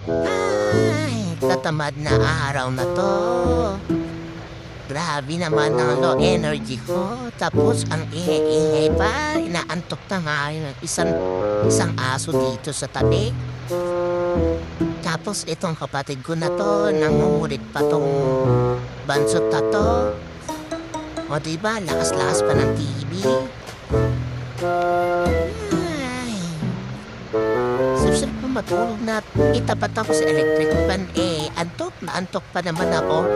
Ay, tatamad na araw na 'to. Grabe naman ang low energy ko. Tapos ang ingay-ingay pa. Inaantok na nga yung isang aso dito sa tabi. Tapos itong kapatid ko na 'to, nangungulit pa 'tong bansot na 'to. O diba, lakas-lakas pa ng TV. Ay, sarap pa matulog na itapat ako sa electric fan. Antok na antok pa naman ako.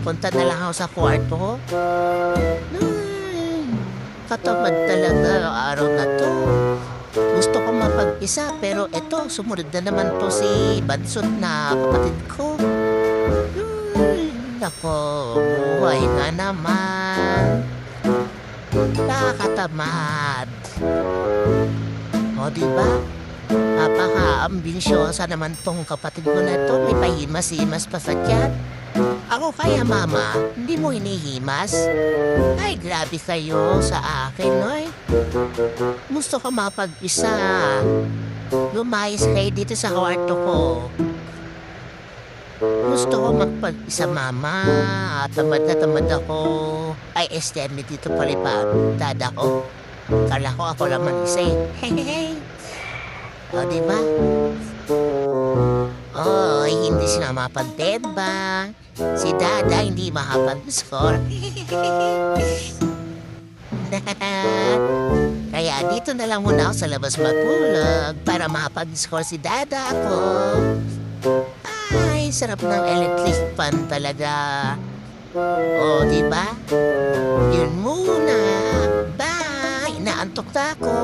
Punta na lang ako sa kwarto. Ay, katamad talaga ang araw na 'to. Gusto ko mapag-isa pero eto, sumunod na naman 'to si bansot na kapatid ko. Ay, nako, buhay nga naman. Nakakatamad. O diba? Napaka-ambisyosa naman tong kapatid ko na to. May pahimas-himas pa sa tiyan. Ako kaya, mama, hindi mo hinihimas? Ay, grabe kayo sa akin, noy. Gusto ko mapag-isa. Lumayas kayo dito sa kwarto ko. Gusto ko magpag-isa, mama. Tamad na tamad ako. Ay, STM dito pala pa. Dada ko. Kala ko ako lang mag-isa eh. Hey. O, diba? Oy, hindi sila mapag-bedbang. Si Dada hindi makapag-score. Kaya dito na lang muna ako sa labas matulog para makapag-score si Dada ako. Ay, sarap ng electric fan talaga. O, diba? Yun muna. Bye! Inaantok na ako.